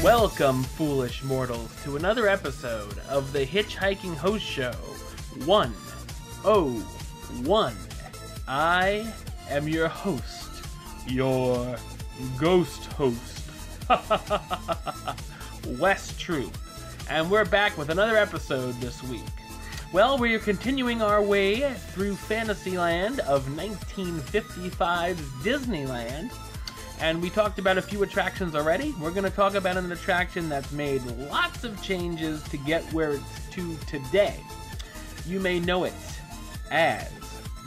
Welcome, foolish mortals, to another episode of the HitchHiking Hosts Show 101. I am your host, your ghost host, Wes Troop, and we're back with another episode this week. Well, we're continuing our way through Fantasyland of 1955's Disneyland. And we talked about a few attractions already. We're going to talk about an attraction that's made lots of changes to get where it's to today. You may know it as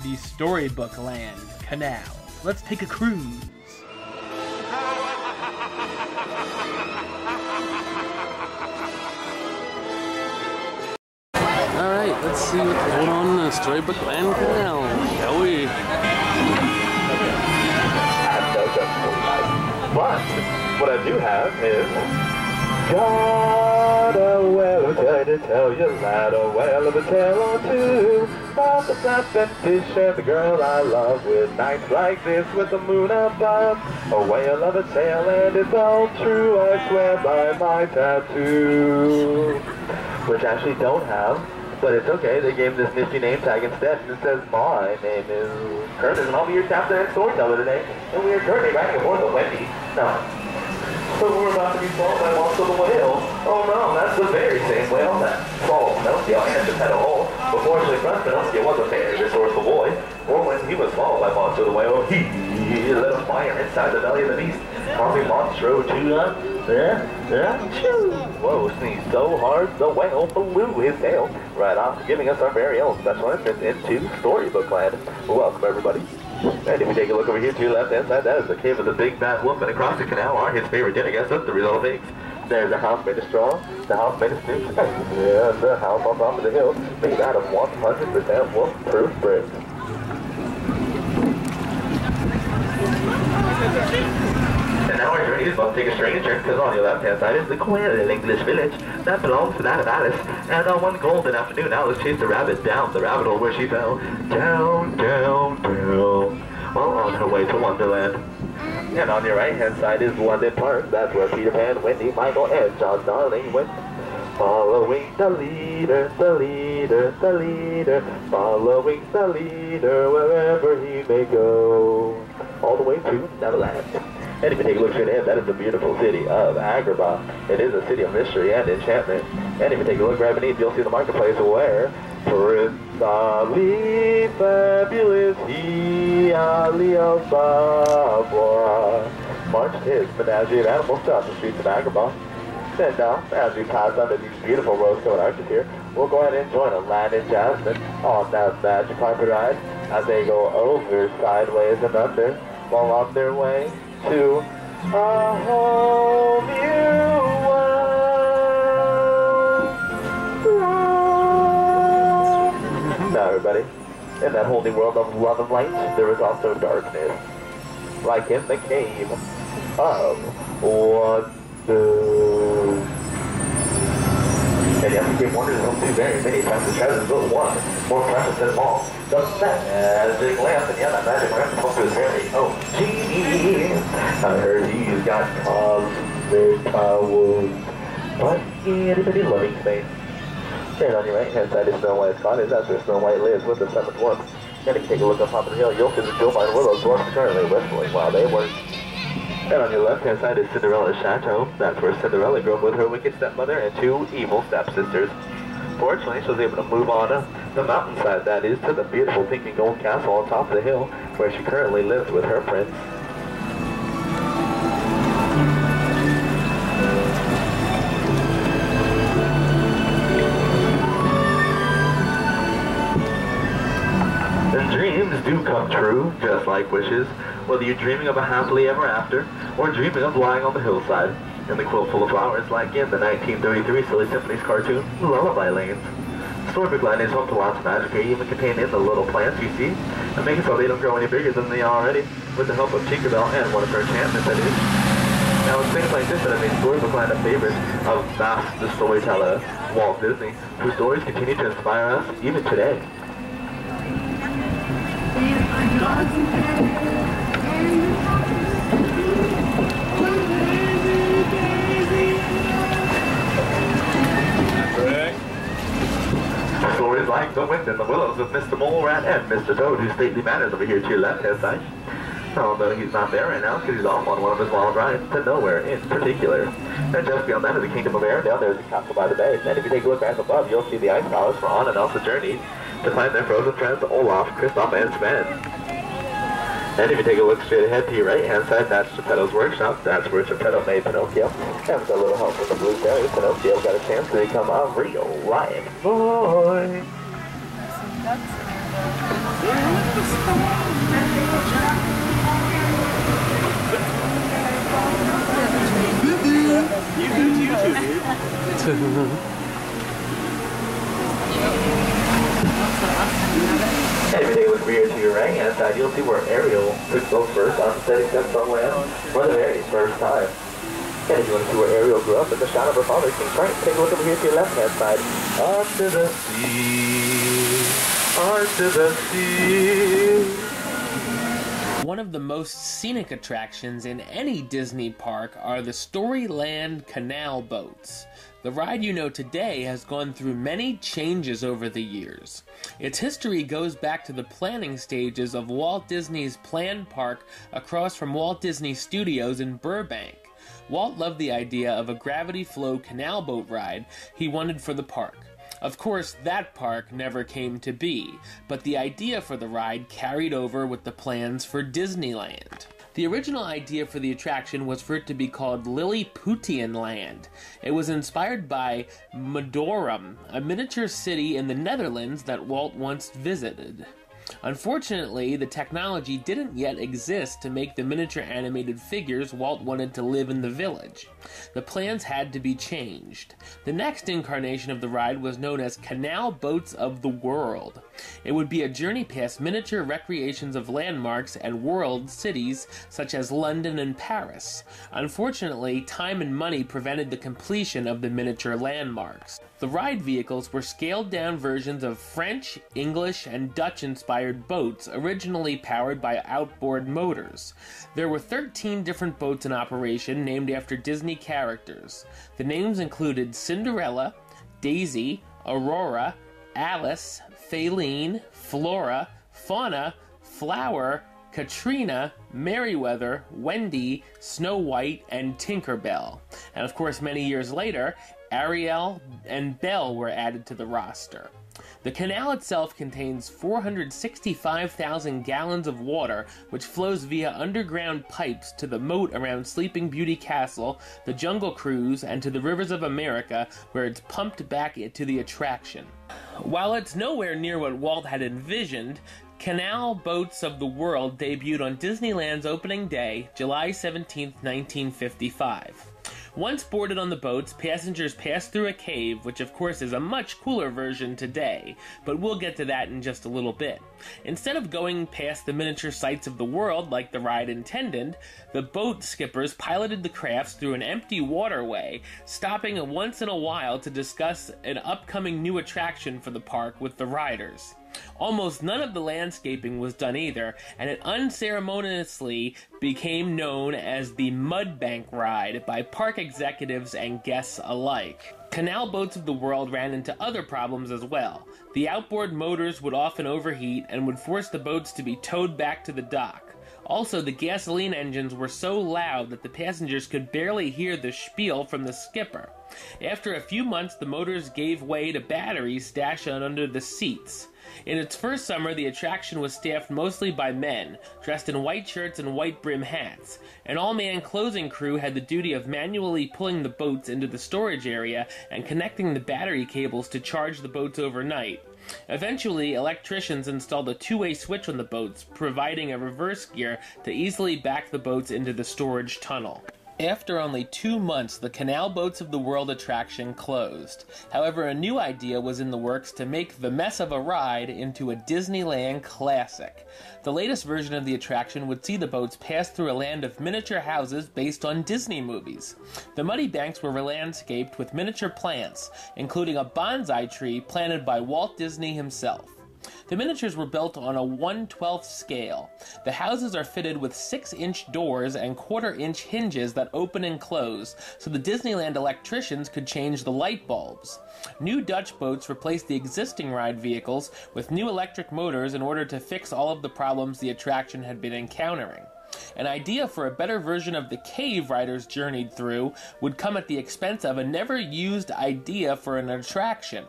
the Storybook Land Canal. Let's take a cruise. Alright, let's see what's going on in the Storybook Land Canal, shall we? But what I do have is got a whale of a tale to tell you, lad, a whale of a tale or two about the flatfed fish and the girl I love, with nights like this with the moon above. A whale of a tale, and it's all true, I swear by my tattoo, which I actually don't have. But it's okay, they gave this nifty name tag instead, and it says, my name is Curtis, and I'll be your captain and storyteller today, and we are currently riding aboard the Wendy. Now, so we're about to be swallowed by Monster the Whale. Oh no, that's the very same whale that swallowed Pinocchio and just had a hole. But fortunately for us, Pinocchio was a very resourceful boy, or when he was swallowed by Monster the Whale, he lit a fire inside the belly of the beast, causing Monstro to, whoa, sneezed so hard, the whale blew his tail right off, giving us our very own special entrance into Storybook Land. Welcome, everybody. And if we take a look over here to your left-hand side, that is the cave of the Big Bad Wolf, and across the canal are his favorite dinner guests, the result of eggs. There's a house made of straw, the house made of snoops, and the house on top of the hill made out of 100% wolf-proof bricks. And now our journey is about to take a strange turn, because on your left-hand side is the queer little English village that belongs to that of Alice. And on one golden afternoon, Alice chased a rabbit down the rabbit hole where she fell. Down, down, down, while on her way to Wonderland. And on your right-hand side is London Park. That's where Peter Pan, Wendy, Michael, and John Darling went. Following the leader, the leader, the leader, following the leader wherever he may go, all the way to Neverland. And if you take a look straight ahead, that is the beautiful city of Agrabah. It is a city of mystery and enchantment. And if you take a look right beneath, you'll see the marketplace where Prince Ali, fabulous he, Ali of Babwa, marched his menagerie of animals down the streets of Agrabah. And now, as we pass under these beautiful rose-colored arches here, we'll go ahead and join Aladdin and Jasmine on that magic carpet ride as they go over, sideways, and under, while on their way to a whole new world. Now, everybody, in that whole new world of love and light, there is also darkness, like in the cave of Wonder. And yes, the game Wonder is home to very many precious treasures, but one more precious than them all, the magic lamp. And yeah, that magic lamp is home to his very own genie. I heard he's got cosmic powers, but anybody loving space. And on your right-hand side is Snow White's cottage. That's where Snow White lives with the seventh one. And if you take a look up top of the hill, you'll see the Jomine Willows dwarfs currently whistling while they work. And on your left-hand side is Cinderella's chateau. That's where Cinderella grew up with her wicked stepmother and two evil stepsisters. Fortunately, she was able to move on the mountainside, that is, to the beautiful pink and gold castle on top of the hill, where she currently lives with her prince. And dreams do come true, just like wishes. Whether you're dreaming of a happily ever after, or dreaming of lying on the hillside in the quilt full of flowers, like in the 1933 Silly Symphonies cartoon, Lullaby Lanes. Storybook Land is home to lots of magic here, even contained in the little plants you see. and make it so they don't grow any bigger than they are already, with the help of Tinkerbell and one of her enchantments, that is. Now, it's things like this that have made Storybook Land a favorite of the storyteller, Walt Disney, whose stories continue to inspire us even today. Stories like The Wind and the Willows of Mr. Mole Rat and Mr. Toad, whose stately manners over here to your left-hand side. Although he's not there right now because he's off on one of his wild rides to nowhere in particular. And just beyond that is the Kingdom of Arendelle. There's the castle by the bay. And if you take a look back above, you'll see the ice palace for On and Elsa's journey to find their frozen friends Olaf, Kristoff, and Sven. And if you take a look straight ahead to your right-hand side, that's Geppetto's workshop. That's where Geppetto made Pinocchio. And with a little help from the Blue Fairy, Pinocchio got a chance to become a real lion boy. And if you take a look over here to your right-hand side, you'll see where Ariel took boat first on setting steps on land for the very first time. And if you want to see where Ariel grew up in the shot of her father, King Frank, take a look over here to your left-hand side. Onto the sea, onto the sea. One of the most scenic attractions in any Disney park are the Storybook Land Canal Boats. The ride you know today has gone through many changes over the years. Its history goes back to the planning stages of Walt Disney's planned park across from Walt Disney Studios in Burbank. Walt loved the idea of a gravity flow canal boat ride he wanted for the park. Of course, that park never came to be, but the idea for the ride carried over with the plans for Disneyland. The original idea for the attraction was for it to be called Lilliputian Land. It was inspired by Madurum, a miniature city in the Netherlands that Walt once visited. Unfortunately, the technology didn't yet exist to make the miniature animated figures Walt wanted to live in the village. The plans had to be changed. The next incarnation of the ride was known as Canal Boats of the World. It would be a journey past miniature recreations of landmarks and world cities such as London and Paris. Unfortunately, time and money prevented the completion of the miniature landmarks. The ride vehicles were scaled-down versions of French, English, and Dutch-inspired boats, originally powered by outboard motors. There were 13 different boats in operation named after Disney characters. The names included Cinderella, Daisy, Aurora, Alice, Faline, Flora, Fauna, Flower, Katrina, Merryweather, Wendy, Snow White, and Tinkerbell. And of course, many years later, Ariel and Belle were added to the roster. The canal itself contains 465,000 gallons of water, which flows via underground pipes to the moat around Sleeping Beauty Castle, the Jungle Cruise, and to the Rivers of America, where it's pumped back into the attraction. While it's nowhere near what Walt had envisioned, Canal Boats of the World debuted on Disneyland's opening day, July 17, 1955. Once boarded on the boats, passengers passed through a cave, which of course is a much cooler version today, but we'll get to that in just a little bit. Instead of going past the miniature sights of the world like the ride intended, the boat skippers piloted the crafts through an empty waterway, stopping once in a while to discuss an upcoming new attraction for the park with the riders. Almost none of the landscaping was done either, and it unceremoniously became known as the Mud Bank Ride by park executives and guests alike. Canal Boats of the World ran into other problems as well. The outboard motors would often overheat and would force the boats to be towed back to the dock. Also, the gasoline engines were so loud that the passengers could barely hear the spiel from the skipper. After a few months, the motors gave way to batteries stashed under the seats. In its first summer, the attraction was staffed mostly by men, dressed in white shirts and white brim hats. An all-man closing crew had the duty of manually pulling the boats into the storage area and connecting the battery cables to charge the boats overnight. Eventually, electricians installed a two-way switch on the boats, providing a reverse gear to easily back the boats into the storage tunnel. After only 2 months, the Canal Boats of the World attraction closed. However, a new idea was in the works to make the mess of a ride into a Disneyland classic. The latest version of the attraction would see the boats pass through a land of miniature houses based on Disney movies. The muddy banks were landscaped with miniature plants, including a bonsai tree planted by Walt Disney himself. The miniatures were built on a 1/12 scale. The houses are fitted with 6-inch doors and 1/4-inch hinges that open and close, so the Disneyland electricians could change the light bulbs. New Dutch boats replaced the existing ride vehicles with new electric motors in order to fix all of the problems the attraction had been encountering. An idea for a better version of the cave riders journeyed through would come at the expense of a never-used idea for an attraction.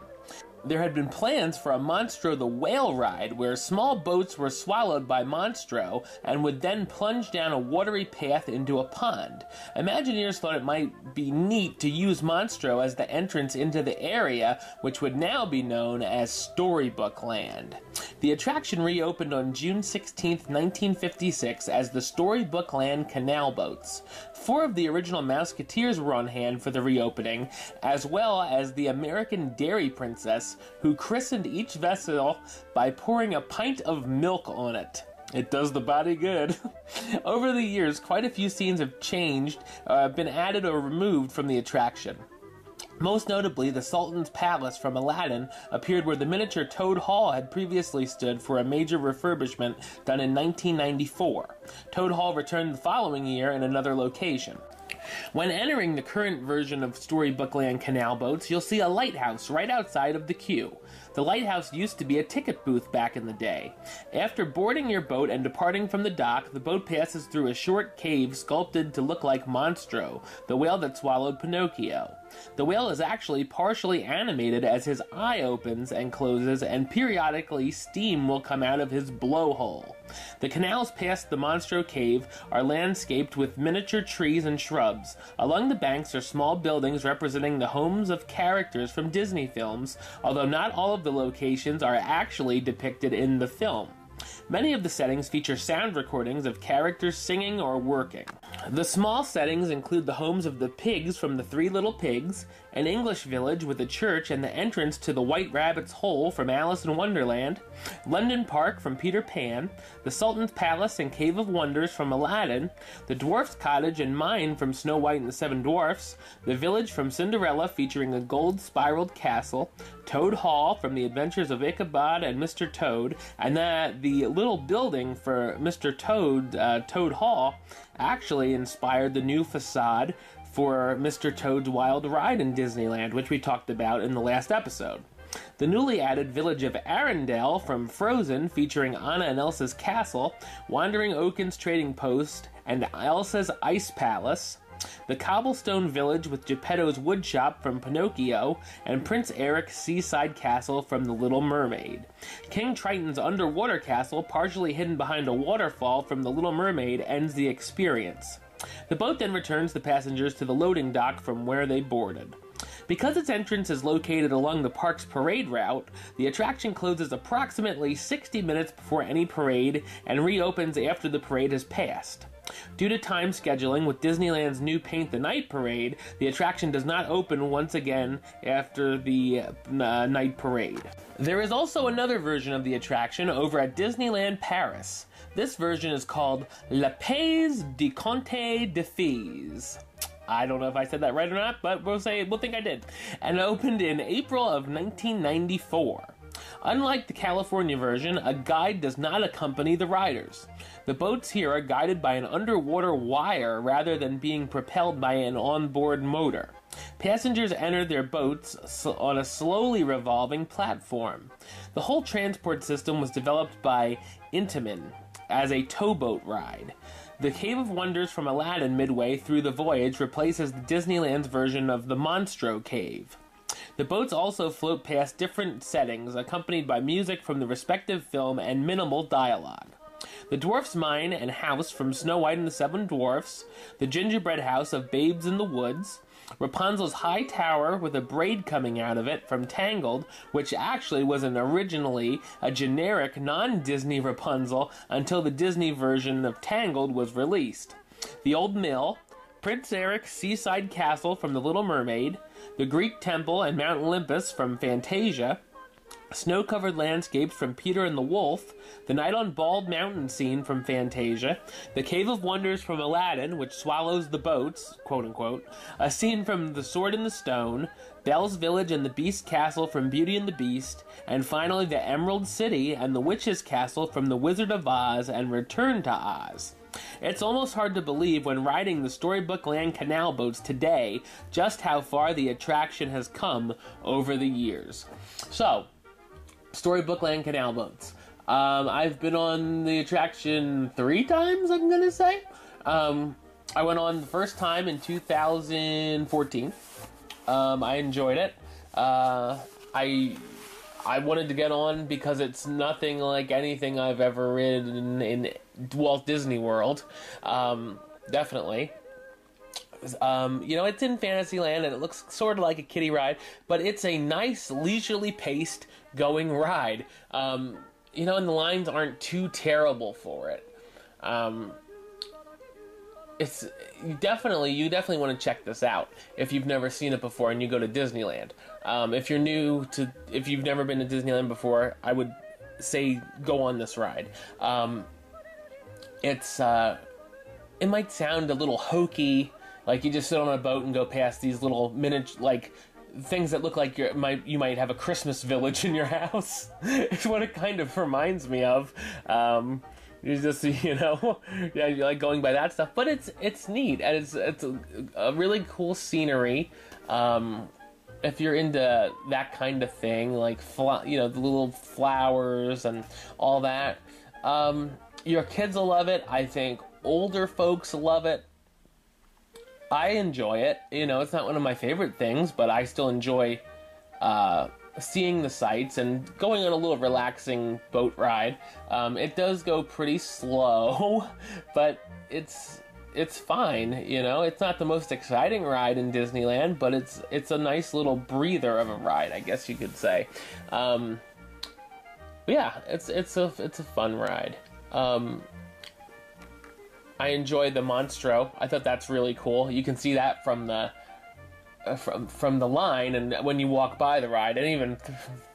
There had been plans for a Monstro the Whale ride, where small boats were swallowed by Monstro and would then plunge down a watery path into a pond. Imagineers thought it might be neat to use Monstro as the entrance into the area, which would now be known as Storybook Land. The attraction reopened on June 16, 1956 as the Storybook Land Canal Boats. 4 of the original Mouseketeers were on hand for the reopening, as well as the American Dairy Princess, who christened each vessel by pouring a pint of milk on it. It does the body good. Over the years, quite a few scenes have changed, been added or removed from the attraction. Most notably, the Sultan's Palace from Aladdin appeared where the miniature Toad Hall had previously stood for a major refurbishment done in 1994. Toad Hall returned the following year in another location. When entering the current version of Storybook Land Canal Boats, you'll see a lighthouse right outside of the queue. The lighthouse used to be a ticket booth back in the day. After boarding your boat and departing from the dock, the boat passes through a short cave sculpted to look like Monstro, the whale that swallowed Pinocchio. The whale is actually partially animated as his eye opens and closes, and periodically steam will come out of his blowhole. The canals past the Monstro cave are landscaped with miniature trees and shrubs. Along the banks are small buildings representing the homes of characters from Disney films, although not all of the locations are actually depicted in the film. Many of the settings feature sound recordings of characters singing or working. The small settings include the homes of the pigs from The 3 Little Pigs, an English village with a church and the entrance to the White Rabbit's Hole from Alice in Wonderland, London Park from Peter Pan, the Sultan's Palace and Cave of Wonders from Aladdin, the Dwarf's Cottage and Mine from Snow White and the 7 Dwarfs, the village from Cinderella featuring a gold spiraled castle, Toad Hall from The Adventures of Ichabod and Mr. Toad, and the little building for Mr. Toad, Toad Hall, actually inspired the new facade for Mr. Toad's Wild Ride in Disneyland, which we talked about in the last episode. The newly added village of Arendelle from Frozen, featuring Anna and Elsa's castle, Wandering Oaken's trading post, and Elsa's ice palace, the cobblestone village with Geppetto's woodshop from Pinocchio, and Prince Eric's seaside castle from The Little Mermaid. King Triton's underwater castle, partially hidden behind a waterfall from The Little Mermaid, ends the experience. The boat then returns the passengers to the loading dock from where they boarded. Because its entrance is located along the park's parade route, the attraction closes approximately 60 minutes before any parade and reopens after the parade has passed. Due to time scheduling with Disneyland's new Paint the Night parade, the attraction does not open once again after the night parade. There is also another version of the attraction over at Disneyland Paris. This version is called Le Pays du Conte de Fées. I don't know if I said that right or not, but we'll think I did. And it opened in April of 1994. Unlike the California version, a guide does not accompany the riders. The boats here are guided by an underwater wire rather than being propelled by an onboard motor. Passengers enter their boats on a slowly revolving platform. The whole transport system was developed by Intamin as a towboat ride. The Cave of Wonders from Aladdin midway through the voyage replaces Disneyland's version of the Monstro Cave. The boats also float past different settings, accompanied by music from the respective film and minimal dialogue. The Dwarf's Mine and House from Snow White and the 7 Dwarfs, the Gingerbread House of Babes in the Woods, Rapunzel's High Tower with a braid coming out of it from Tangled, which actually was originally a generic non-Disney Rapunzel until the Disney version of Tangled was released, the Old Mill, Prince Eric's seaside castle from The Little Mermaid, the Greek temple and Mount Olympus from Fantasia, snow-covered landscapes from Peter and the Wolf, the night on Bald Mountain scene from Fantasia, the Cave of Wonders from Aladdin, which swallows the boats, quote-unquote, a scene from The Sword in the Stone, Belle's Village and the Beast Castle from Beauty and the Beast, and finally the Emerald City and the Witch's Castle from The Wizard of Oz and Return to Oz. It's almost hard to believe when riding the Storybook Land Canal Boats today just how far the attraction has come over the years. So, Storybook Land Canal Boats. I've been on the attraction 3 times, I'm going to say. I went on the first time in 2014. I enjoyed it. I wanted to get on because it's nothing like anything I've ever ridden in Walt Disney World. Definitely. You know, it's in Fantasyland and it looks sort of like a kiddie ride, but it's a nice, leisurely paced going ride. You know, and the lines aren't too terrible for it. You definitely want to check this out if you've never seen it before and you go to Disneyland. If you've never been to Disneyland before, I would say go on this ride. It might sound a little hokey, like you just sit on a boat and go past these little miniature, things that look like you might have a Christmas village in your house. It's what it kind of reminds me of. You just, you know, yeah, you like going by that stuff, but it's neat, and it's a really cool scenery. If you're into that kind of thing, like the little flowers and all that, your kids will love it. I think older folks love it. I enjoy it. You know, it's not one of my favorite things, but I still enjoy seeing the sights and going on a little relaxing boat ride. It does go pretty slow, but it's fine. You know, it's not the most exciting ride in Disneyland, but it's a nice little breather of a ride, I guess you could say. Yeah, it's a fun ride. I enjoy the Monstro. I thought that's really cool. You can see that from the from the line, and when you walk by the ride, and even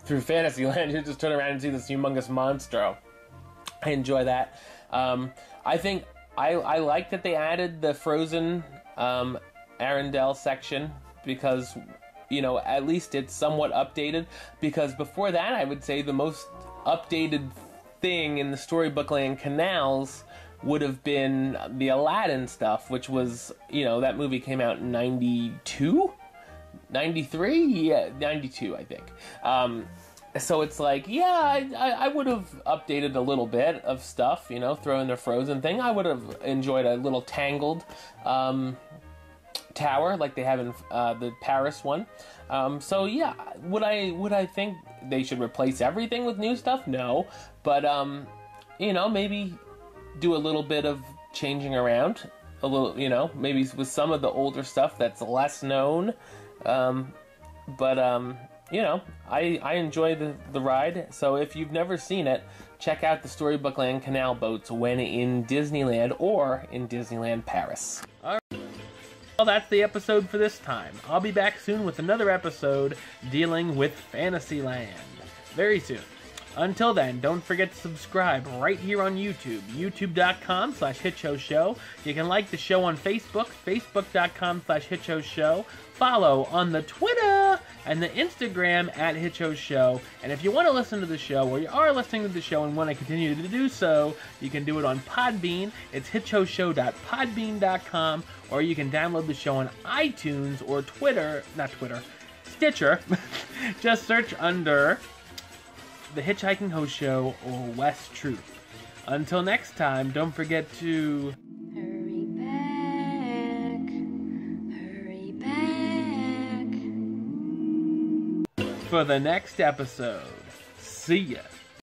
through Fantasyland, you just turn around and see this humongous Monstro. I enjoy that. I think I like that they added the Frozen Arendelle section, because, you know, at least it's somewhat updated, because before that, I would say the most updated thing in the Storybook Land canals would have been the Aladdin stuff, which was, you know, that movie came out in 92? 93? Yeah, 92, I think. So it's like, yeah, I would have updated a little bit of stuff, you know, throw in the Frozen thing. I would have enjoyed a little Tangled tower like they have in the Paris one. So yeah, would I think they should replace everything with new stuff? No, but you know, maybe do a little bit of changing around, a little, you know, maybe with some of the older stuff that's less known. But you know, I enjoy the ride. So if you've never seen it, check out the Storybook Land Canal Boats when in Disneyland or in Disneyland Paris. All right. Well, that's the episode for this time. I'll be back soon with another episode dealing with Fantasyland. Very soon. Until then, don't forget to subscribe right here on YouTube, youtube.com/HitchHostShow. You can like the show on Facebook, facebook.com/HitchHostShow. Follow on the Twitter and the Instagram at HitchHostShow. And if you want to listen to the show, or you are listening to the show and want to continue to do so, you can do it on Podbean. It's hitchhostshow.podbean.com, or you can download the show on iTunes or Stitcher. Just search under The HitchHiking Host Show or West Truth. Until next time, don't forget to hurry back for the next episode. See ya.